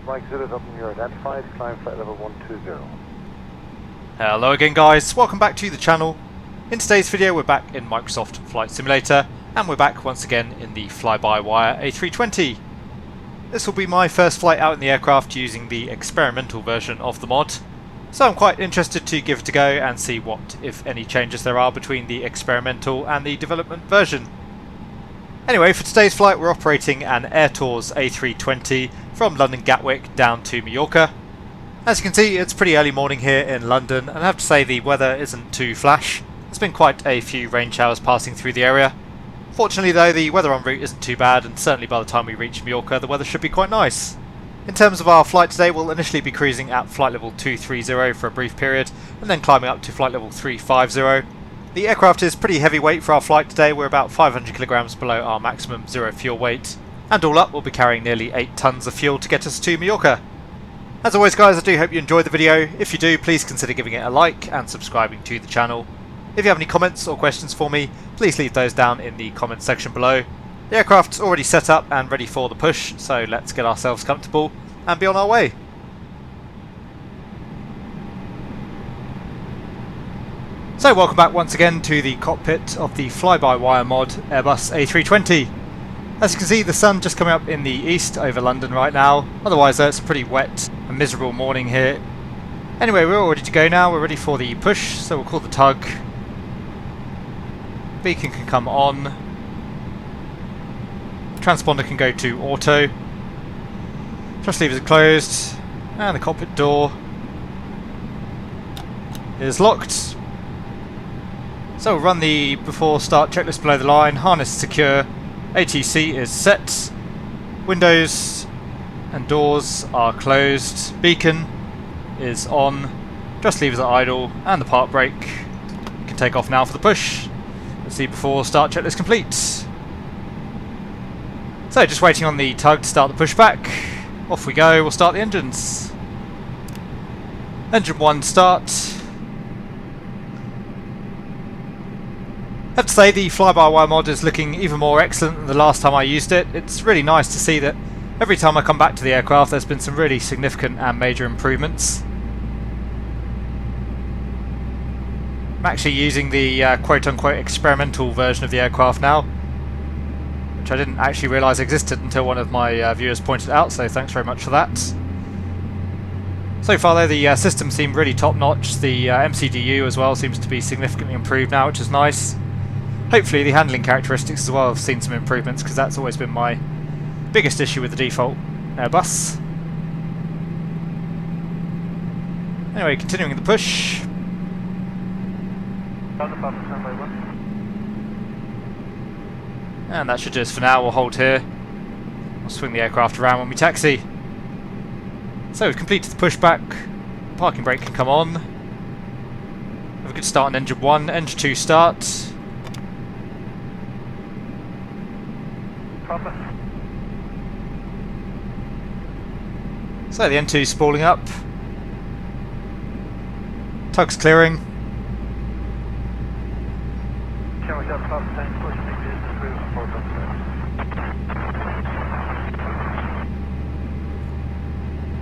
Mike Zulu up when you're identified, climb flight level 120. Hello again guys, welcome back to the channel. In today's video we're back in Microsoft Flight Simulator and we're back once again in the Flybywire A320. This will be my first flight out in the aircraft using the experimental version of the mod. So I'm quite interested to give it a go and see what, if any, changes there are between the experimental and the development version. Anyway, for today's flight we're operating an Airtours A320 from London Gatwick down to Mallorca. As you can see, it's pretty early morning here in London, and I have to say the weather isn't too flash. There's been quite a few rain showers passing through the area. Fortunately though, the weather en route isn't too bad, and certainly by the time we reach Mallorca the weather should be quite nice. In terms of our flight today, we'll initially be cruising at flight level 230 for a brief period, and then climbing up to flight level 350. The aircraft is pretty heavyweight for our flight today. We're about 500 kilograms below our maximum zero fuel weight, and all up we'll be carrying nearly 8 tons of fuel to get us to Mallorca. As always guys, I do hope you enjoyed the video. If you do, please consider giving it a like and subscribing to the channel. If you have any comments or questions for me, please leave those down in the comments section below. The aircraft's already set up and ready for the push, so let's get ourselves comfortable and be on our way. So welcome back once again to the cockpit of the Flybywire mod Airbus A320. As you can see, the sun just coming up in the east over London right now. Otherwise it's a pretty wet and miserable morning here. Anyway, we're all ready to go now. We're ready for the push, so we'll call the tug. Beacon can come on. Transponder can go to auto. Thrust levers are closed, and the cockpit door is locked. So we'll run the before start checklist below the line. Harness secure, ATC is set, windows and doors are closed, beacon is on, thrust levers are idle, and the park brake can take off now for the push. Let's see before start checklist complete. So just waiting on the tug to start the pushback. Off we go, we'll start the engines. Engine 1 start. I have to say the Flybywire mod is looking even more excellent than the last time I used it. It's really nice to see that every time I come back to the aircraft there's been some really significant and major improvements. I'm actually using the quote-unquote experimental version of the aircraft now, which I didn't actually realise existed until one of my viewers pointed it out, so thanks very much for that. So far though, the system seemed really top-notch. The MCDU as well seems to be significantly improved now, which is nice. Hopefully the handling characteristics as well have seen some improvements, because that's always been my biggest issue with the default Airbus. Anyway, continuing the push. And that should do us for now. We'll hold here. We'll swing the aircraft around when we taxi. So we've completed the pushback. Parking brake can come on. Have a good start on engine 1. Engine 2 start. So the N2's spooling up. Tug's clearing.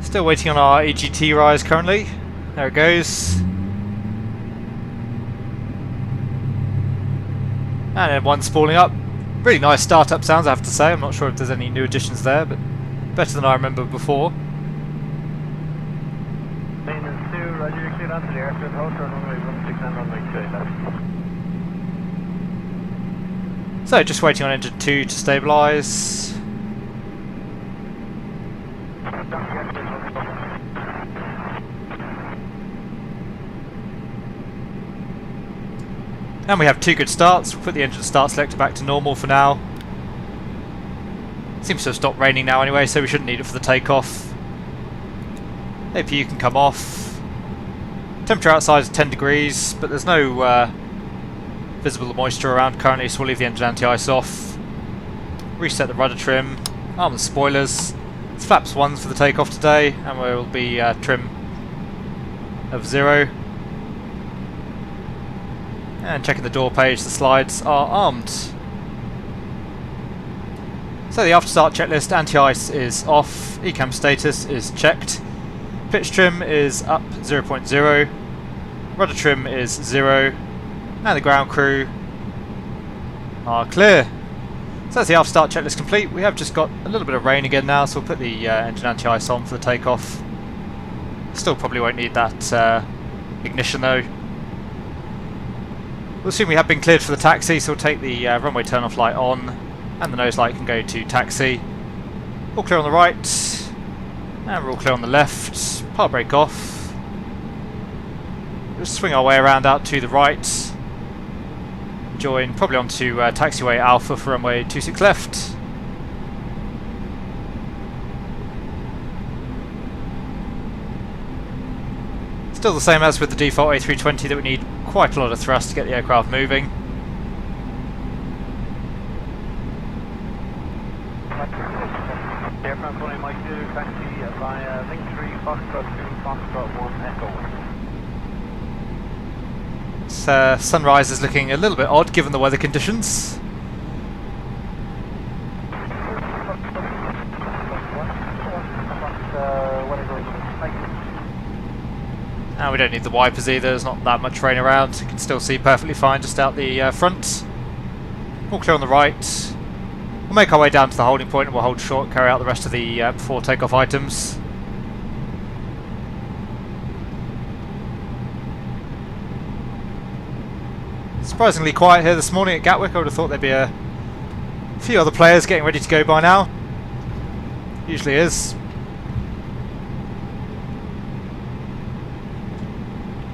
Still waiting on our EGT rise currently. There it goes. And then one spooling up. Really nice startup sounds, I have to say. I'm not sure if there's any new additions there, but better than I remember before. Maintenance 2, roger, you're cleared onto the airfield, hold for runway 16 and runway 2 left. So just waiting on engine 2 to stabilise. And we have 2 good starts. We'll put the engine start selector back to normal for now. Seems to have stopped raining now anyway, so we shouldn't need it for the takeoff. APU can come off. Temperature outside is 10 degrees, but there's no visible moisture around currently, so we'll leave the engine anti-ice off. Reset the rudder trim. Arm and spoilers. It's flaps 1s for the takeoff today, and we'll be trim of 0. And checking the door page, the slides are armed. So the after start checklist: anti-ice is off, ECAM status is checked, pitch trim is up 0.0, rudder trim is 0, and the ground crew are clear. So that's the after start checklist complete. We have just got a little bit of rain again now, so we'll put the engine anti-ice on for the takeoff. Still probably won't need that ignition though. We'll assume we have been cleared for the taxi, so we'll take the runway turn-off light on, and the nose light can go to taxi. All clear on the right, and we're all clear on the left. Power brake off. We'll swing our way around out to the right. Join probably onto taxiway Alpha for runway 26 left. Still the same as with the default A320 that we need quite a lot of thrust to get the aircraft moving. Aircraft running Mike 2, taxi via link 3, Foxtrot 2, Foxtrot 1, Echo. Sunrise is looking a little bit odd given the weather conditions. And we don't need the wipers either, there's not that much rain around. You can still see perfectly fine just out the front. All clear on the right. We'll make our way down to the holding point and we'll hold short, carry out the rest of the before takeoff items. Surprisingly quiet here this morning at Gatwick. I would have thought there'd be a few other players getting ready to go by now. Usually is.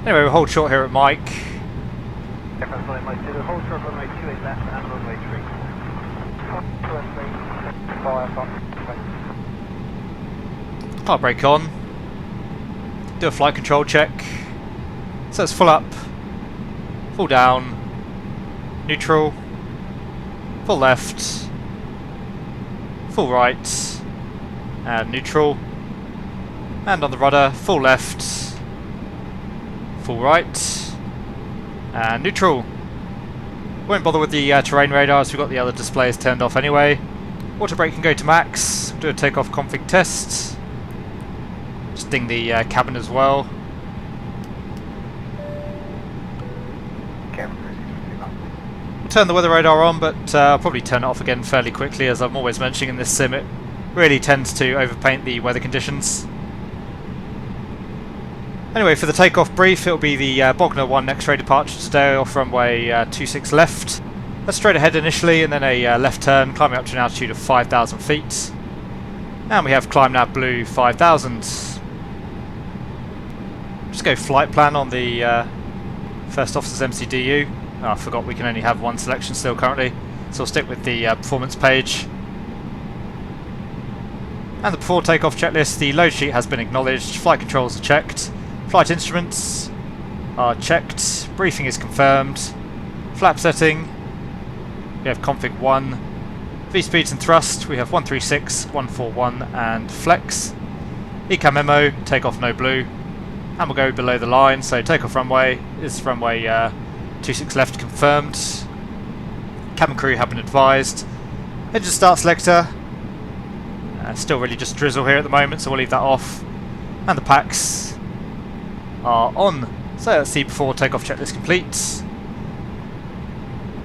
Anyway, we'll hold short here at Mike. Aircraft running Mike 2, hold short runway 28 left and runway 3. Power brake on. Do a flight control check. So it's full up, full down, neutral, full left, full right, and neutral. And on the rudder, full left, full right, and neutral. Won't bother with the terrain radars, we've got the other displays turned off anyway. Auto brake can go to max, do a takeoff config test. Just ding the cabin as well. We'll turn the weather radar on, but I'll probably turn it off again fairly quickly, as I'm always mentioning in this sim, it really tends to overpaint the weather conditions. Anyway, for the takeoff brief, it'll be the Bognor 1 X-ray departure today off runway 26 left. That's straight ahead initially, and then a left turn, climbing up to an altitude of 5,000 feet. And we have climb nav blue 5,000. Just go flight plan on the First Officer's MCDU. Oh, I forgot we can only have one selection still currently, so I'll stick with the performance page. And the before takeoff checklist, the load sheet has been acknowledged, flight controls are checked, flight instruments are checked, briefing is confirmed, flap setting, we have config 1, V-speeds and thrust, we have 136, 141 and flex, ECAM memo, takeoff no blue, and we'll go below the line, so takeoff runway is runway 26 left confirmed, cabin crew have been advised, engine start selector, still really just drizzle here at the moment, so we'll leave that off, and the packs are on. So let's see before takeoff checklist complete.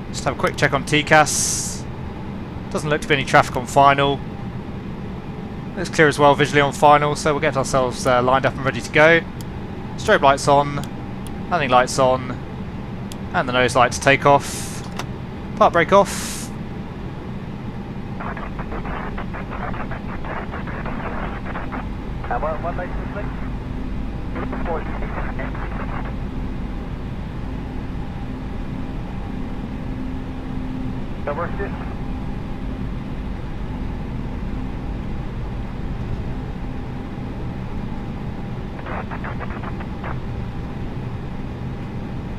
Just have a quick check on TCAS. Doesn't look to be any traffic on final. It's clear as well visually on final, so we'll get ourselves lined up and ready to go. Strobe lights on, landing lights on, and the nose light to take off. Part brake off. What lights is it? That works it?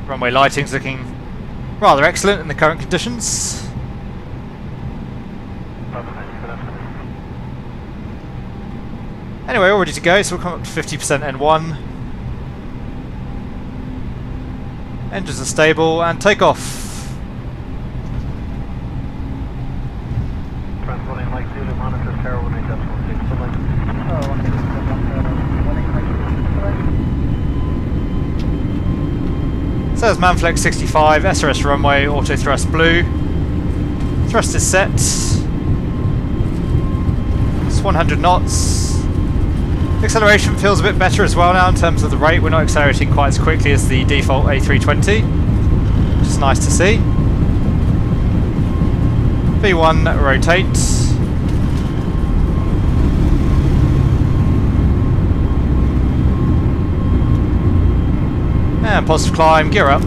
Runway lighting's looking rather excellent in the current conditions. Anyway, all ready to go, so we'll come up to 50% N1. Engines are stable, and take off. 1 Mike Zulu, monitor tower 18.16, select. So there's Manflex 65, SRS runway, auto thrust blue. Thrust is set. It's 100 knots. Acceleration feels a bit better as well now in terms of the rate. We're not accelerating quite as quickly as the default A320, which is nice to see. V1 rotate. And positive climb, gear up.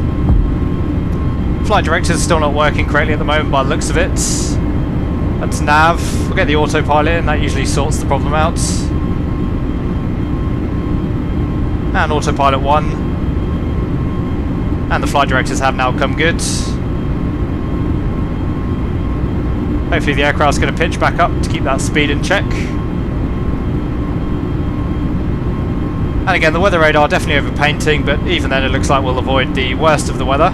Flight director is still not working correctly at the moment by the looks of it. That's nav. We'll get the autopilot in, that usually sorts the problem out. And autopilot 1. And the flight directors have now come good. Hopefully the aircraft's going to pitch back up to keep that speed in check. And again, the weather radar definitely overpainting, but even then it looks like we'll avoid the worst of the weather.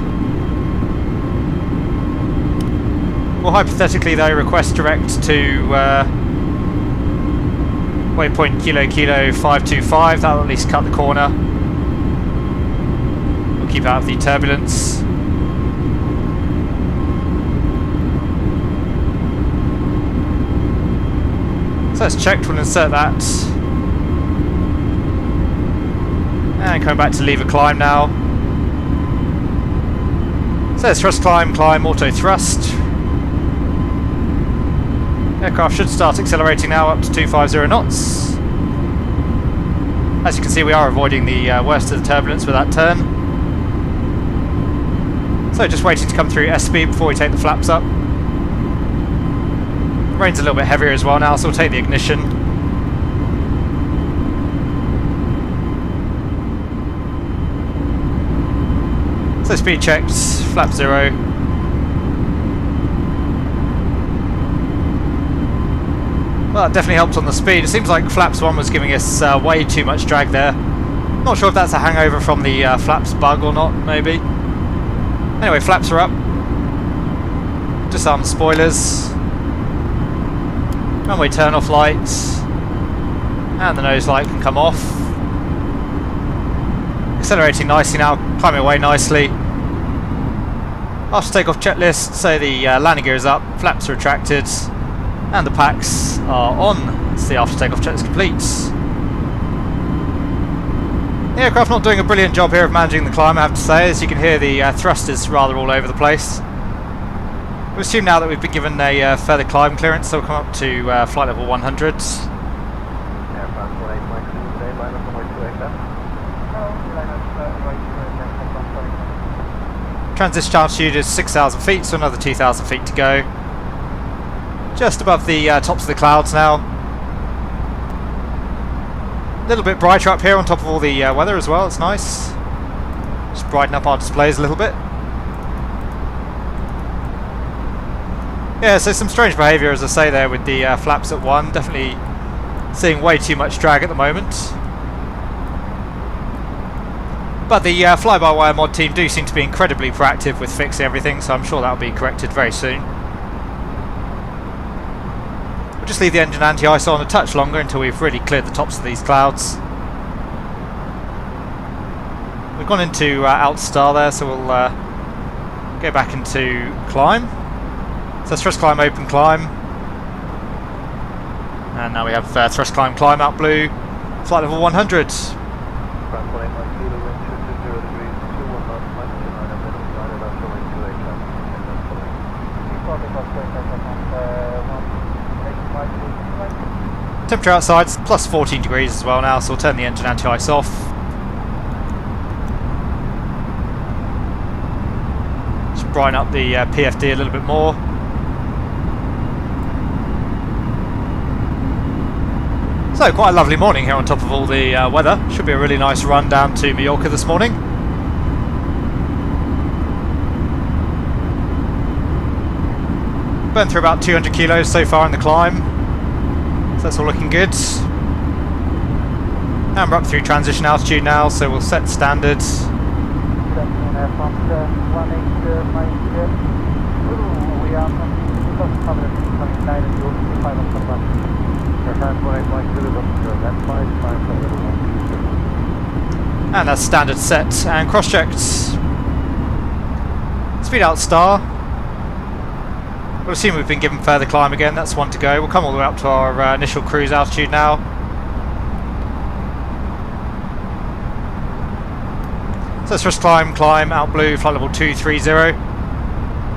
We'll hypothetically though request direct to waypoint Kilo Kilo 525, that'll at least cut the corner. We'll keep out of the turbulence. So that's checked, we'll insert that. And coming back to lever climb now. So there's thrust climb, climb, auto thrust. Aircraft should start accelerating now up to 250 knots. As you can see, we are avoiding the worst of the turbulence with that turn. So just waiting to come through S-speed before we take the flaps up. The rain's a little bit heavier as well now, so we'll take the ignition. So speed checked, flap 0. Well, that definitely helped on the speed. It seems like flaps 1 was giving us way too much drag there. Not sure if that's a hangover from the flaps bug or not, maybe. Anyway, flaps are up. Disarm the spoilers. Runway turn off lights. And the nose light can come off. Accelerating nicely now, climbing away nicely. After takeoff checklist, so the landing gear is up, flaps are retracted, and the packs are on. So the after takeoff checklist complete. The aircraft not doing a brilliant job here of managing the climb, I have to say. As you can hear, the thrust is rather all over the place. We'll assume now that we've been given a further climb clearance, so we'll come up to flight level 100. Transition altitude is 6,000 feet, so another 2,000 feet to go. Just above the tops of the clouds now. A little bit brighter up here on top of all the weather as well, it's nice. Just brighten up our displays a little bit. Yeah, so some strange behaviour, as I say there, with the flaps at 1. Definitely seeing way too much drag at the moment. But the Flybywire mod team do seem to be incredibly proactive with fixing everything, so I'm sure that will be corrected very soon. We'll just leave the engine anti-ice on a touch longer until we've really cleared the tops of these clouds. We've gone into out star there, so we'll go back into climb. So thrust climb, open climb. And now we have thrust climb, climb out blue, flight level 100. Temperature outside is plus 14 degrees as well now, so we'll turn the engine anti-ice off. Just brighten up the PFD a little bit more. So quite a lovely morning here on top of all the weather. Should be a really nice run down to Mallorca this morning. Burned through about 200 kilos so far in the climb. So that's all looking good. And we're up through transition altitude now, so we'll set standard. plus cover 29 and you'll see 5 on cover. That's what I'd like to do. That's 5 times a little one. And that's standard set and cross-checked. Speed out star. We'll assume we've been given further climb again, that's one to go. We'll come all the way up to our initial cruise altitude now. So let's just climb, out blue, flight level 230.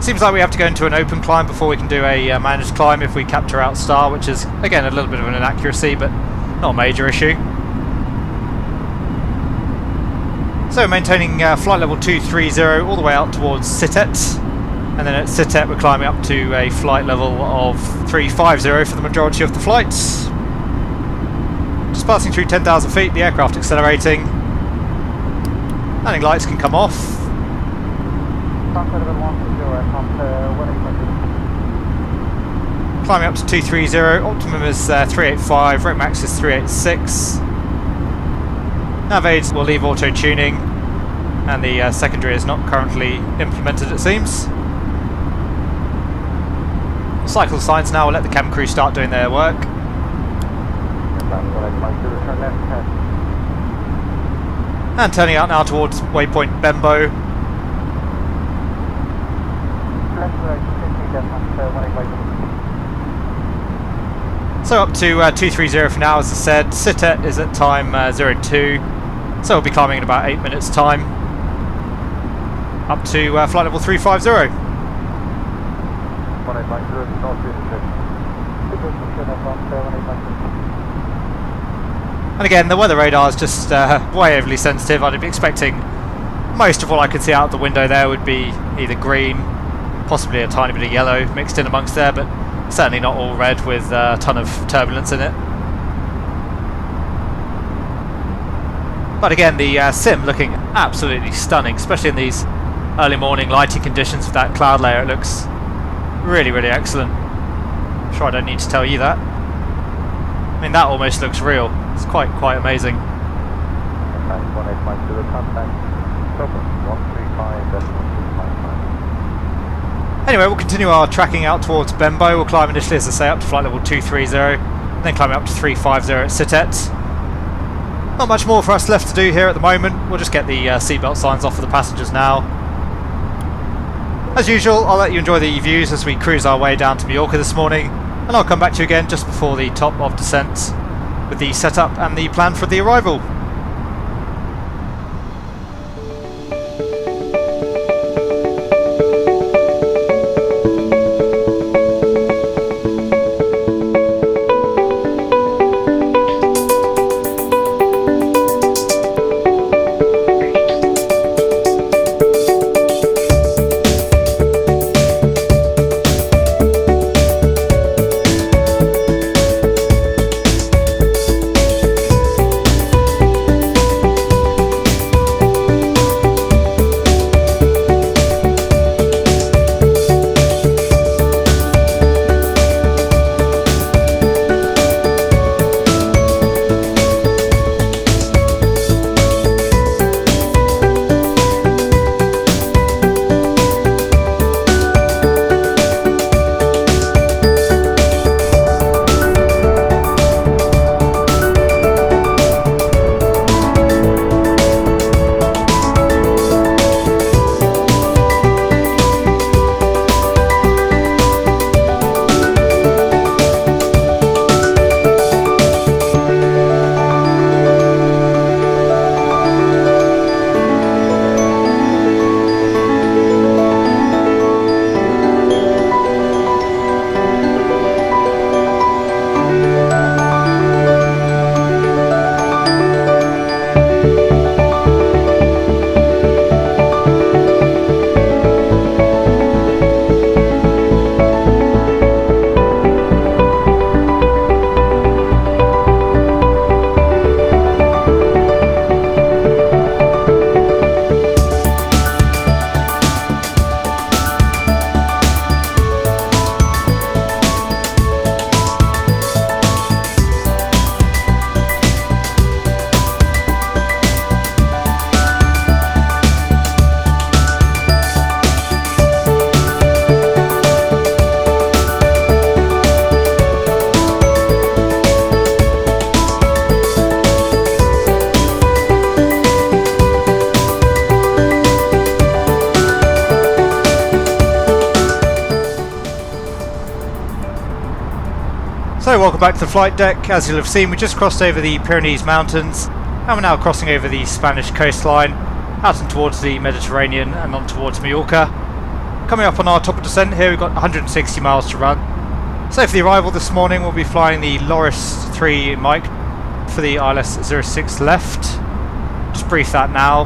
Seems like we have to go into an open climb before we can do a managed climb if we capture out star, which is, again, a little bit of an inaccuracy, but not a major issue. So maintaining flight level 230 all the way out towards Saitek, and then at Saitek we're climbing up to a flight level of 350 for the majority of the flights. Just passing through 10,000 feet, the aircraft accelerating. Landing lights can come off. Climbing up to 230, optimum is 385, rate max is 386. Nav aids will leave auto tuning, and the secondary is not currently implemented, it seems. Cycle signs now will let the cam crew start doing their work. And turning out now towards waypoint Bembo. So up to 230 for now, as I said. Saitek is at time 02, so we'll be climbing in about 8 minutes time. Up to flight level 350. And again, the weather radar is just way overly sensitive. I'd be expecting most of what I could see out the window there would be either green, possibly a tiny bit of yellow mixed in amongst there, but certainly not all red with a ton of turbulence in it. But again, the sim looking absolutely stunning, especially in these early morning lighting conditions with that cloud layer. It looks really, really excellent. I'm sure I don't need to tell you that. I mean, that almost looks real. It's quite amazing. Anyway, we'll continue our tracking out towards Bembo. We'll climb initially, as I say, up to flight level 230, and then climb up to 350 at Saitek. Not much more for us left to do here at the moment. We'll just get the seatbelt signs off for the passengers now. As usual, I'll let you enjoy the views as we cruise our way down to Mallorca this morning, and I'll come back to you again just before the top of descent with the setup and the plan for the arrival. welcome back to the flight deck. As you'll have seen, we just crossed over the Pyrenees Mountains and we're now crossing over the Spanish coastline out and towards the Mediterranean and on towards Mallorca. Coming up on our top of descent here, we've got 160 miles to run. So for the arrival this morning, we'll be flying the Loris 3 mic for the ILS 06 left. Just brief that now.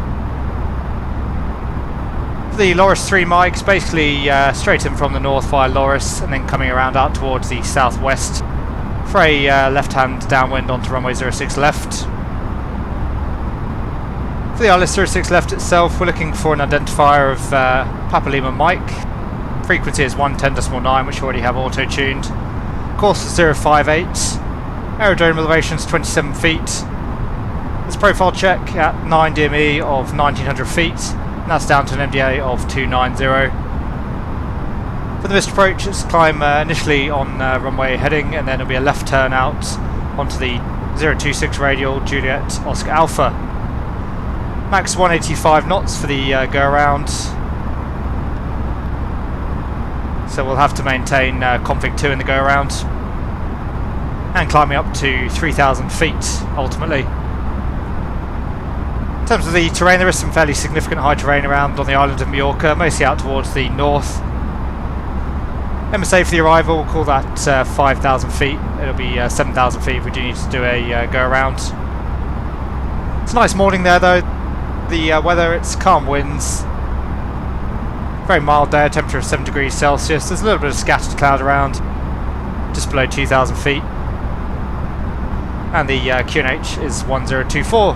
For the Loris 3 mic, it's basically straight in from the north via Loris and then coming around out towards the southwest for a left-hand downwind onto runway 06 left. For the ILS 06 left itself, we're looking for an identifier of Papa Lima Mike. Frequency is 110.9, which we already have auto-tuned. Course is 058. Aerodrome elevation is 27 feet. There's a profile check at 9 DME of 1900 feet, and that's down to an MDA of 290. For the missed approach, it's climb initially on runway heading, and then it'll be a left turn out onto the 026 radial Juliet Oscar Alpha. Max 185 knots for the go around. So we'll have to maintain config 2 in the go around. And climbing up to 3,000 feet ultimately. In terms of the terrain, there is some fairly significant high terrain around on the island of Mallorca, mostly out towards the north. MSA for the arrival, we'll call that 5,000 feet. It'll be 7,000 feet if we do need to do a go around. It's a nice morning there though. The weather, it's calm winds. Very mild day, temperature of 7 degrees Celsius. There's a little bit of scattered cloud around, just below 2,000 feet. And the QNH is 1024.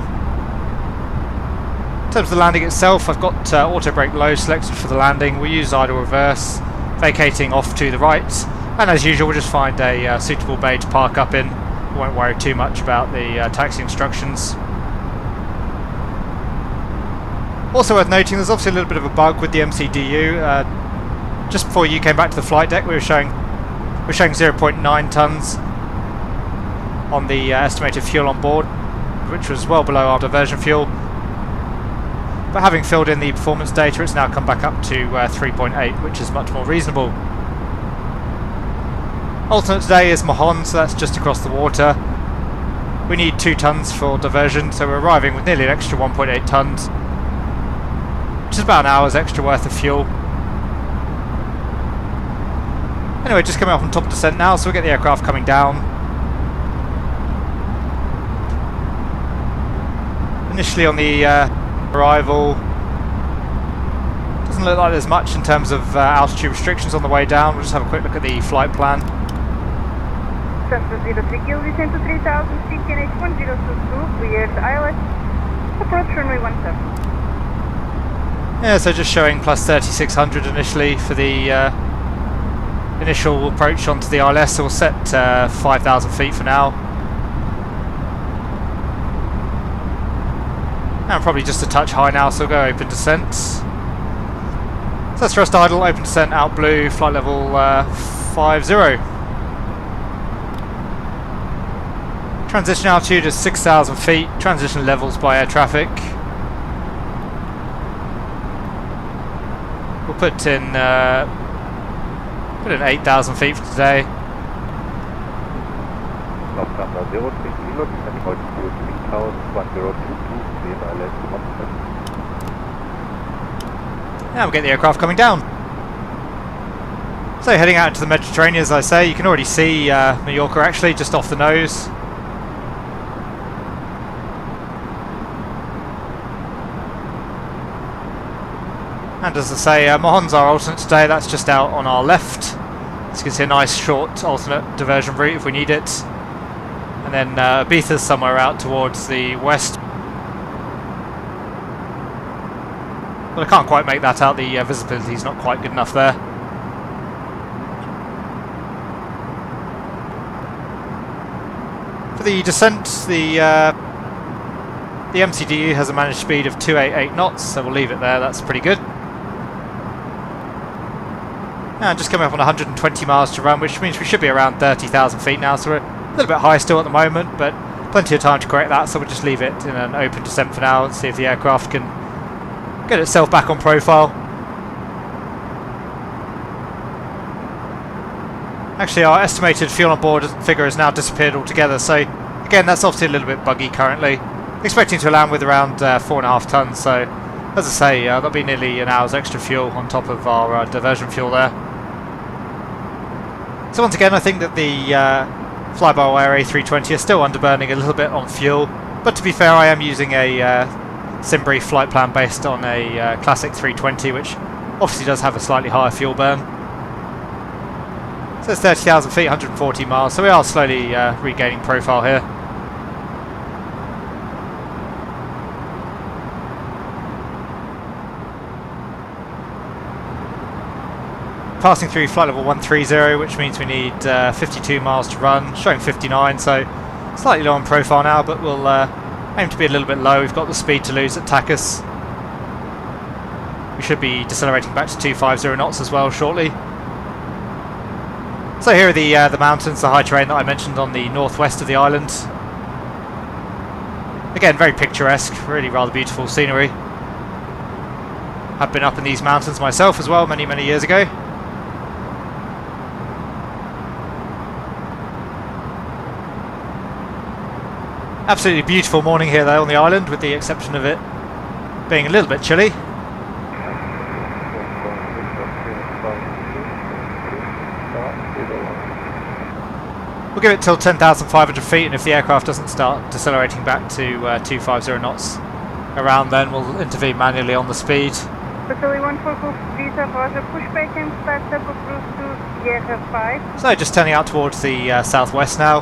In terms of the landing itself, I've got auto brake low selected for the landing. We'll use idle reverse, vacating off to the right, and as usual we'll just find a suitable bay to park up in. We won't worry too much about the taxi instructions. Also worth noting, there's obviously a little bit of a bug with the MCDU. Just before you came back to the flight deck, we're showing 0.9 tons on the estimated fuel on board, which was well below our diversion fuel. But having filled in the performance data, it's now come back up to 3.8, which is much more reasonable. Alternate today is Mahon, so that's just across the water. We need 2 tons for diversion, so we're arriving with nearly an extra 1.8 tons, which is about an hour's extra worth of fuel. Anyway, just coming up on top of descent now, so we'll get the aircraft coming down. Initially on the arrival, doesn't look like there's much in terms of altitude restrictions on the way down. We'll just have a quick look at the flight plan. Cessna 03 Kilo, descent to 3000 feet, QNH 1022, cleared ILS, approach runway 17. Yeah, so just showing plus 3600 initially for the initial approach onto the ILS, so we'll set 5,000 feet for now. And probably just a touch high now, so we'll go open descent. So that's thrust idle, open descent, out blue, flight level 50. Transition altitude is 6,000 feet, transition levels by air traffic. We'll put in 8,000 feet for today. Now we'll get the aircraft coming down. So heading out into the Mediterranean, as I say, you can already see Mallorca actually just off the nose. And as I say, Mahon's our alternate today, that's just out on our left. So you can see a nice short alternate diversion route if we need it. And then Ibiza's somewhere out towards the west. But I can't quite make that out, the visibility is not quite good enough there. For the descent, the MCDU has a managed speed of 288 knots, so we'll leave it there, that's pretty good. And just coming up on 120 miles to run, which means we should be around 30,000 feet now, so we're a little bit high still at the moment, but plenty of time to correct that, so we'll just leave it in an open descent for now and see if the aircraft can get itself back on profile. Actually, our estimated fuel on board figure has now disappeared altogether, so again, that's obviously a little bit buggy currently. Expecting to land with around 4.5 tonnes, so as I say, that'll be nearly an hour's extra fuel on top of our diversion fuel there. So once again, I think that the Flybywire A320 is still underburning a little bit on fuel, but to be fair, I am using a sim brief flight plan based on a classic 320, which obviously does have a slightly higher fuel burn. So it's 30,000 feet, 140 miles, so we are slowly regaining profile here. Passing through flight level 130, which means we need 52 miles to run, showing 59, so slightly low on profile now, but we'll aim to be a little bit low. We've got the speed to lose at Takeoff. We should be decelerating back to 250 knots as well shortly. So here are the mountains, the high terrain that I mentioned on the northwest of the island. Again, very picturesque, really rather beautiful scenery. I've been up in these mountains myself as well many years ago. Absolutely beautiful morning here though on the island, with the exception of it being a little bit chilly. We'll give it till 10,500 feet, and if the aircraft doesn't start decelerating back to 250 knots around then, we'll intervene manually on the speed. Facility 144 visa for the pushback and start Takeoff Brief to EGKK. So just turning out towards the southwest now.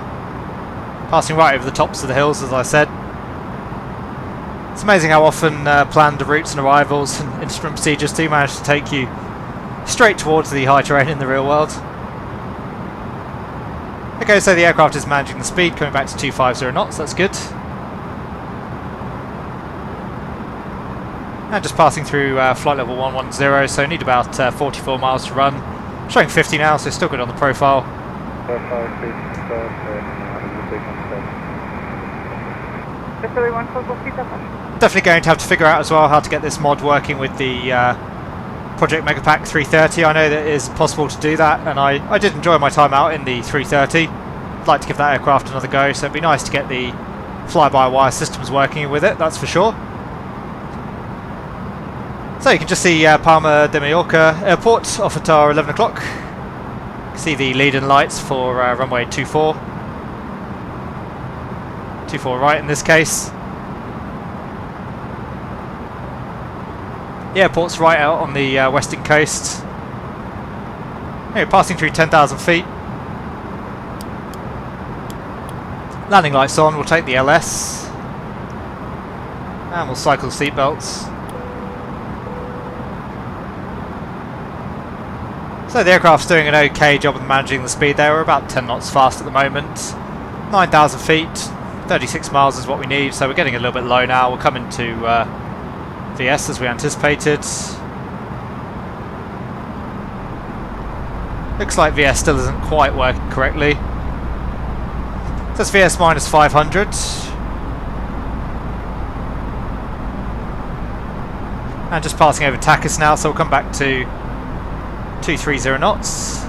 Passing right over the tops of the hills, as I said. It's amazing how often planned routes and arrivals and instrument procedures do manage to take you straight towards the high terrain in the real world. Okay, so the aircraft is managing the speed, coming back to 250 knots, that's good. And just passing through flight level 110, so need about 44 miles to run. Showing 50 now, so still good on the profile. Definitely going to have to figure out as well how to get this mod working with the Project Megapack 330. I know that it is possible to do that, and I did enjoy my time out in the 330. I'd like to give that aircraft another go, so it'd be nice to get the fly-by-wire systems working with it, that's for sure. So you can just see Palma de Mallorca Airport off at our 11 o'clock. See the lead-in lights for runway 24. 24 right in this case. The airport's right out on the western coast. Anyway, passing through 10,000 feet. Landing lights on, we'll take the LS. And we'll cycle seatbelts. So the aircraft's doing an okay job of managing the speed there. We're about 10 knots fast at the moment. 9,000 feet, 36 miles is what we need, so we're getting a little bit low now. We'll come into VS as we anticipated. Looks like VS still isn't quite working correctly. So it's VS minus 500. And just passing over Takeoff now, so we'll come back to 230 knots.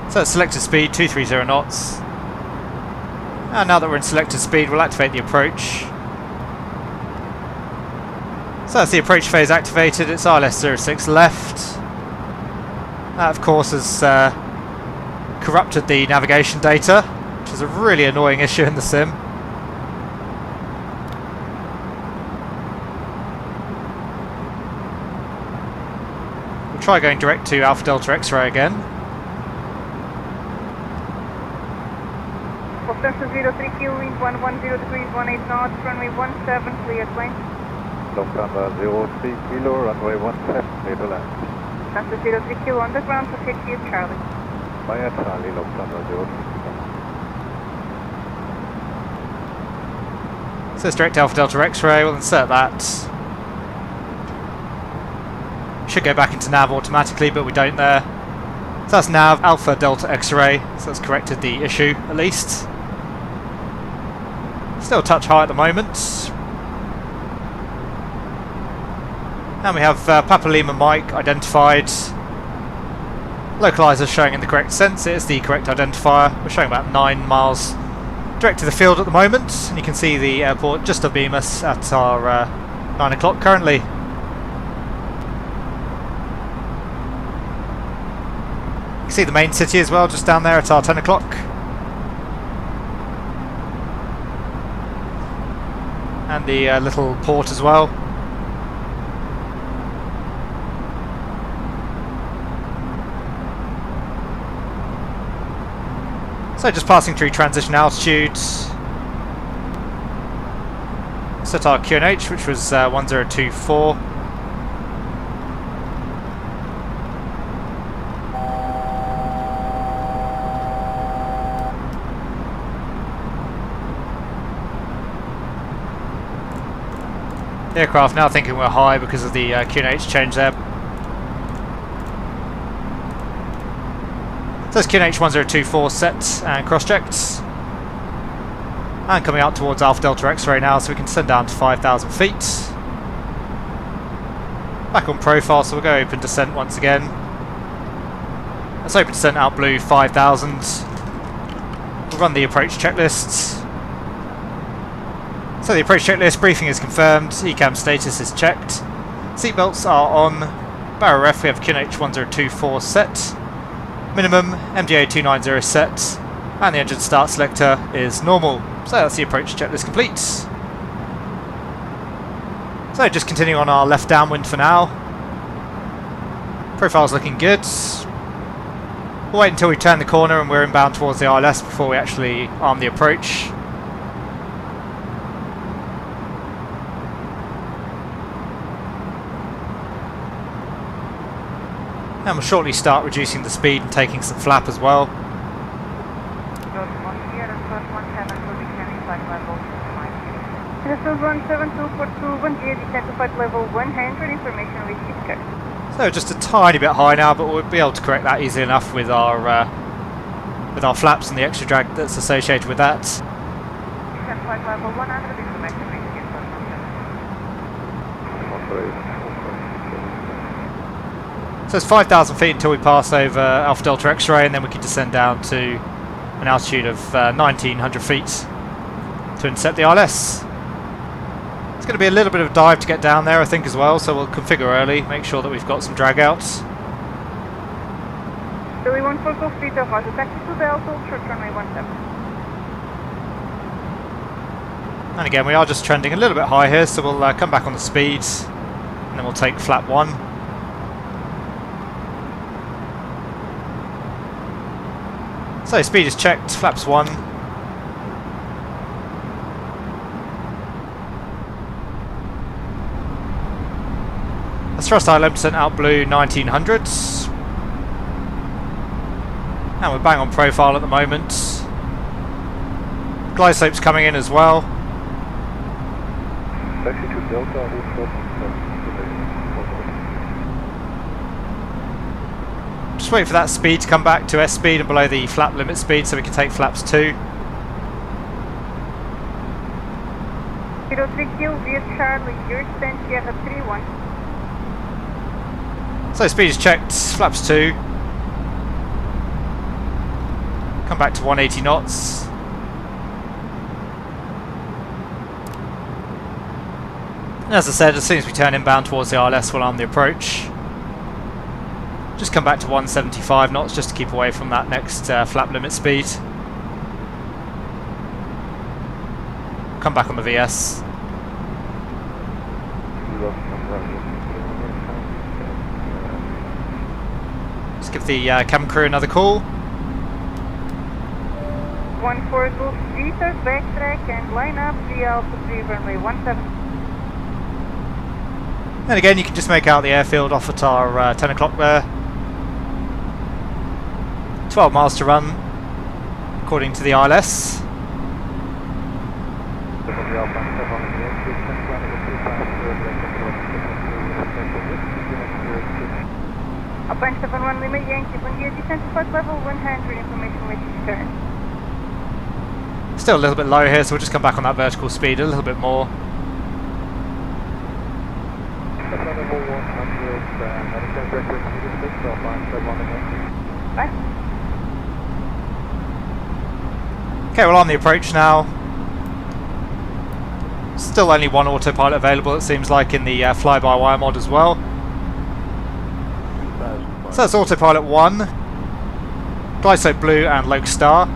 So it's selected speed, 230 knots. And now that we're in selected speed, we'll activate the approach. So that's the approach phase activated. It's ILS 06 left. That of course has corrupted the navigation data, which is a really annoying issue in the sim. We'll try going direct to Alpha Delta X-ray again. Delta 03 kilo, wind 110 degrees, 18 knots, runway 17, clear plane. Lufthansa 03 kilo, runway 17, clear to land. Delta 03 kilo, underground for 50 Charlie. Via Charlie, Lufthansa 03 kilo. So it's direct Alpha Delta X-ray, we'll insert that. Should go back into nav automatically, but we don't there. So that's nav Alpha Delta X-ray, so that's corrected the issue at least. Still a touch high at the moment. And we have Papa Lima Mike identified. Localizer showing in the correct sense, it is the correct identifier. We're showing about 9 miles direct to the field at the moment, and you can see the airport just abeam us at our 9 o'clock currently. You can see the main city as well, just down there at our 10 o'clock. And the little port as well. So just passing through transition altitude. Set our QNH, which was 1024. The aircraft now thinking we're high because of the QNH change there. So it's QNH 1024 set and cross-checked. And coming out towards Alpha Delta X-ray now, so we can send down to 5,000 feet. Back on profile, so we'll go open descent once again. Let's open descent out blue 5,000. We'll run the approach checklists. So the approach checklist briefing is confirmed, ECAM status is checked. Seatbelts are on. Barrel ref, we have QNH 1024 set. Minimum MDA 290 set, and the engine start selector is normal. So that's the approach checklist complete. So just continuing on our left downwind for now. Profile's looking good. We'll wait until we turn the corner and we're inbound towards the ILS before we actually arm the approach. And we'll shortly start reducing the speed and taking some flap as well. So just a tiny bit high now, but we'll be able to correct that easily enough with our flaps and the extra drag that's associated with that. So it's 5,000 feet until we pass over Alpha Delta X-ray, and then we can descend down to an altitude of 1,900 feet to intercept the ILS. It's going to be a little bit of a dive to get down there, I think, as well, so we'll configure early, make sure that we've got some drag outs. Billy 14 feet of auto taxi to Delta, short runway 17. And again, we are just trending a little bit high here, so we'll come back on the speed, and then we'll take flap 1. So speed is checked, flaps 1. Let's thrust our 11% out blue 1900. And we're bang on profile at the moment. Glide slope's coming in as well. Taxi to Delta, Just wait for that speed to come back to S speed and below the flap limit speed so we can take flaps 2. 03 kill via Charlie, your stand Sierra 31. So speed is checked, flaps 2. Come back to 180 knots. And as I said, as soon as we turn inbound towards the ILS, we'll arm the approach. Just come back to 175 knots just to keep away from that next flap limit speed. Come back on the VS. Just give the cabin crew another call. 14 Golf Vita, backtrack and line up via Alpha 3 runway 17. And again, you can just make out the airfield off at our 10 o'clock there. 12 miles to run, according to the ILS. Upon 71 Lima Yankee, Bungia descent to flight level 100, information waiting turn. Still a little bit low here, so we'll just come back on that vertical speed a little bit more. level 100, American Gatwick 06, or line 71 again. Bye. Okay, well on the approach now. Still only one autopilot available, it seems like, in the Flybywire mod as well. So that's autopilot 1, glide slope blue and locus star.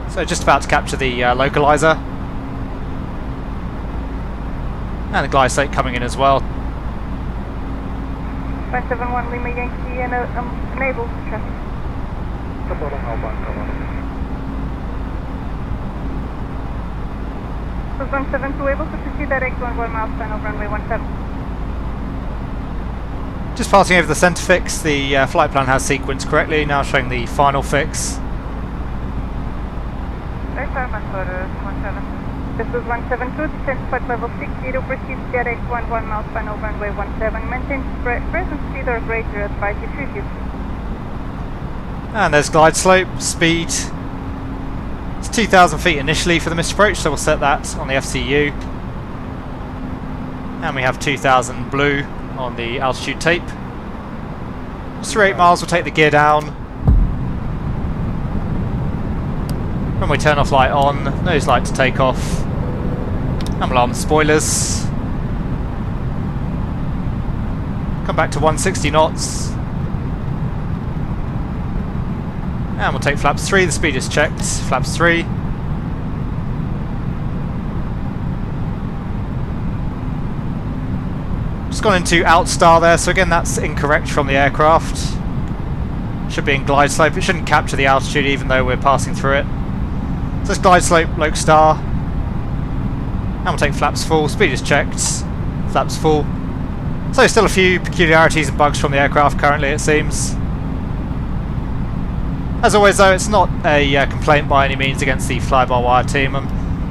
So just about to capture the localizer. And the glide slope coming in as well. 571 Lima Yankee and enable traffic. Was 172 able to proceed direct 11 miles final runway 17. Just passing over the centre fix, the flight plan has sequenced correctly, now showing the final fix. This is 172, descent flight level 60, proceed direct 11 miles final runway 17, maintain present speed or greater at 53 feet. And there's glide slope, speed. It's 2,000 feet initially for the missed approach, so we'll set that on the FCU. And we have 2,000 blue on the altitude tape. Just through 8 miles, we'll take the gear down. When we turn off light on, nose light to take off. And we'll arm the spoilers. Come back to 160 knots. And we'll take flaps 3, the speed is checked, flaps 3. Just gone into outstar there, so again that's incorrect from the aircraft. Should be in glide slope, it shouldn't capture the altitude even though we're passing through it. So it's glide slope, locus star. And we'll take flaps full, speed is checked, flaps full. So still a few peculiarities and bugs from the aircraft currently it seems. As always though, it's not a complaint by any means against the Flybywire team. I'm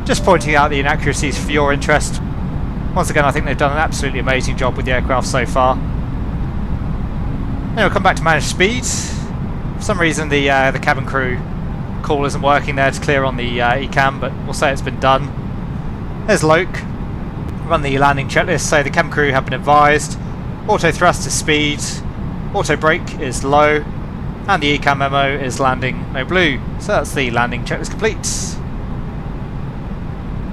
just pointing out the inaccuracies for your interest. Once again, I think they've done an absolutely amazing job with the aircraft so far. Then we'll come back to manage speed. For some reason the cabin crew call isn't working there to clear on the ECAM, but we'll say it's been done. There's Loke. Run the landing checklist, so the cabin crew have been advised. Auto thrust is speed, auto brake is low, and the ECAM memo is landing no blue. So that's the landing checklist complete.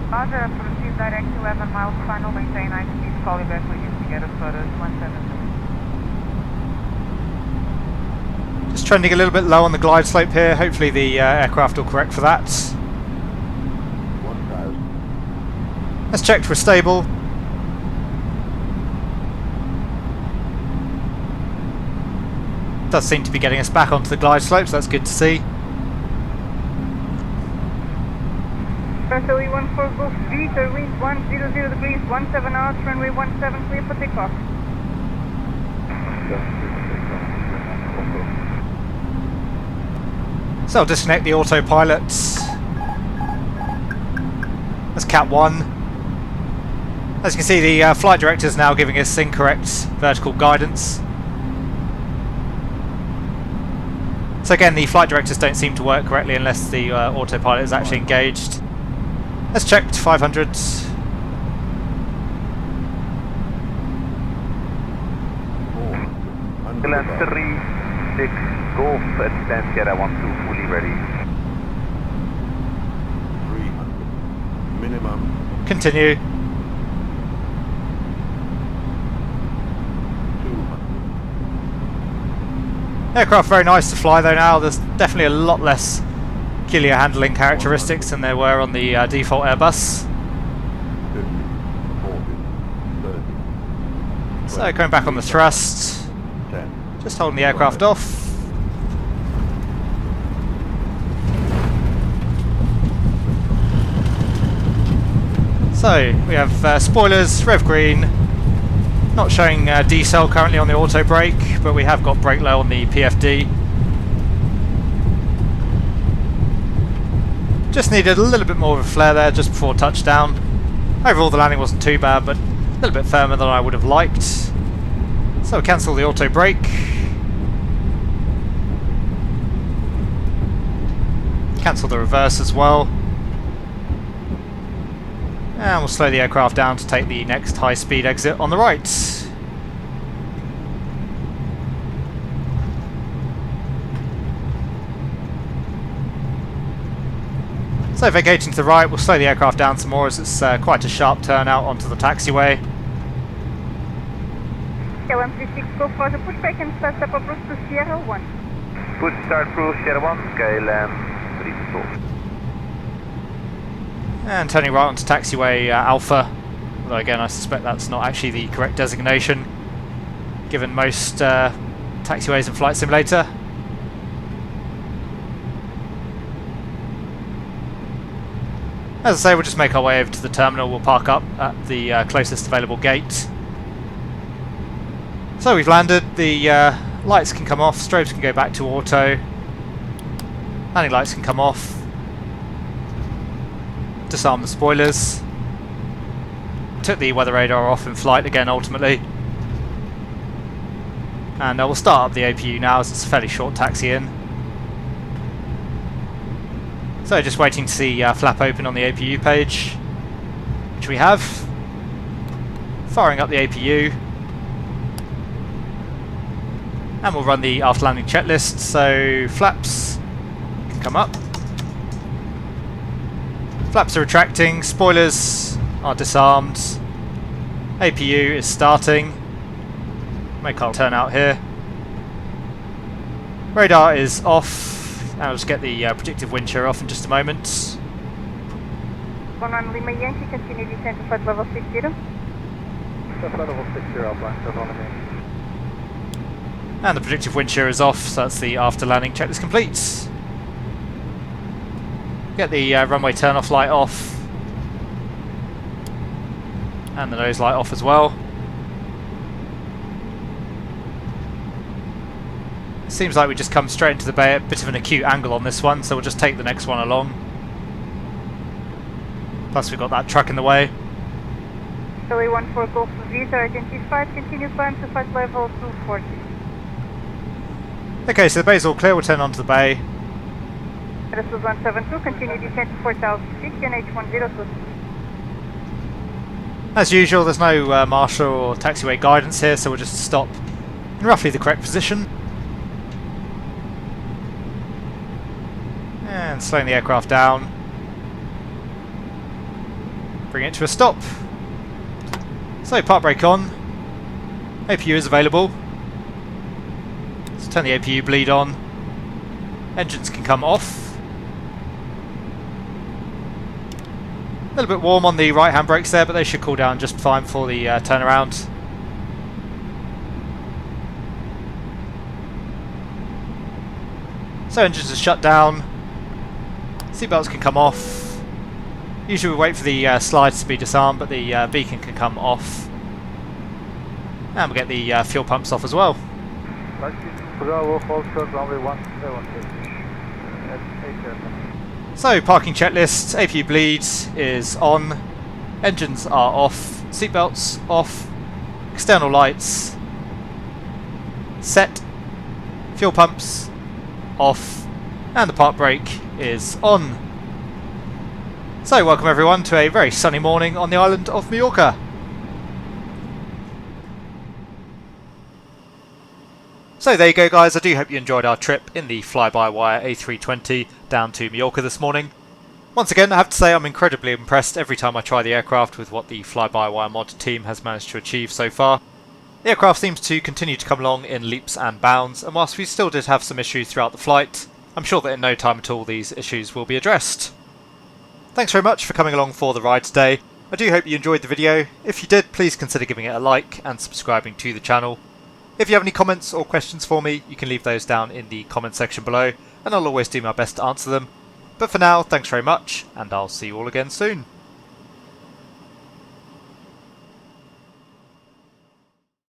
Roger, proceed direct 11 miles final, maintain high speed, call you back when you can get as far as 17. Just trending a little bit low on the glide slope here. Hopefully the aircraft will correct for that. 1,000. Let's check we're stable. Does seem to be getting us back onto the glide slope, so that's good to see. Charlie 14 Golf 3, turn wind 100 degrees, 17 knots, runway 17, clear for takeoff. So I'll disconnect the autopilot. That's Cat 1. As you can see, the flight director is now giving us incorrect vertical guidance. So again, the flight directors don't seem to work correctly unless the autopilot is actually engaged. Let's check to 500. Land 36 Golf at stand Sierra 12 fully ready. 300. Minimum. Continue. 200. Aircraft very nice to fly though now. There's definitely a lot less peculiar handling characteristics than there were on the default Airbus. 50. 40. 30. So going back on the thrust. 10. Just holding the aircraft off. So we have spoilers, rev green, not showing decel currently on the auto brake, but we have got brake low on the PFD. Just needed a little bit more of a flare there just before touchdown. Overall the landing wasn't too bad, but a little bit firmer than I would have liked. So we'll cancel the auto brake. Cancel the reverse as well. And we'll slow the aircraft down to take the next high-speed exit on the right. So vacating to the right, we'll slow the aircraft down some more as it's quite a sharp turn out onto the taxiway. KLM36 Golf for the pushback and start up approach to Sierra 1. Push start through Sierra 1, KLM 36 Golf. And turning right onto taxiway Alpha, although again I suspect that's not actually the correct designation given most taxiways in Flight Simulator. As I say, we'll just make our way over to the terminal. We'll park up at the closest available gate. So we've landed, the lights can come off, strobes can go back to auto, landing lights can come off, disarm the spoilers, took the weather radar off in flight again ultimately, and we'll start up the APU now as it's a fairly short taxi in. So just waiting to see flap open on the APU page, which we have. Firing up the APU. And we'll run the after landing checklist, so flaps can come up. Flaps are retracting, spoilers are disarmed. APU is starting. Make our turn out here. Radar is off. I'll just get the predictive wind shear off in just a moment. 11 Lima Yankee, continue descent to flight level 60. Flight level 60, Black autonomy. And the predictive wind shear is off, so that's the after landing checklist complete. Get the runway turn off light off. And the nose light off as well. Seems like we just come straight into the bay at a bit of an acute angle on this one, so we'll just take the next one along. Plus we've got that truck in the way. Philly 14 Golf Visa identified, continue climb to flight level 240. Okay, so the bay's all clear, we'll turn onto the bay. ASUS 172, continue descent to 4000 feet, NH102. As usual, there's no marshal or taxiway guidance here, so we'll just stop in roughly the correct position. And slowing the aircraft down. Bring it to a stop. So park brake on. APU is available. Let's turn the APU bleed on. Engines can come off. A little bit warm on the right hand brakes there, but they should cool down just fine for the turnaround. So engines are shut down. Seatbelts can come off. Usually we wait for the slides to be disarmed, but the beacon can come off. And we'll get the fuel pumps off as well. Bravo, Foxtrot, runway 17. So parking checklist, APU bleed is on. Engines are off. Seatbelts off. External lights set. Fuel pumps off. And the park brake is on. So welcome everyone to a very sunny morning on the island of Mallorca. So there you go guys, I do hope you enjoyed our trip in the Flybywire A320 down to Mallorca this morning. Once again I have to say I'm incredibly impressed every time I try the aircraft with what the Flybywire mod team has managed to achieve so far. The aircraft seems to continue to come along in leaps and bounds, and whilst we still did have some issues throughout the flight, I'm sure that in no time at all these issues will be addressed. Thanks very much for coming along for the ride today. I do hope you enjoyed the video. If you did, please consider giving it a like and subscribing to the channel. If you have any comments or questions for me, you can leave those down in the comment section below, and I'll always do my best to answer them. But for now, thanks very much, and I'll see you all again soon.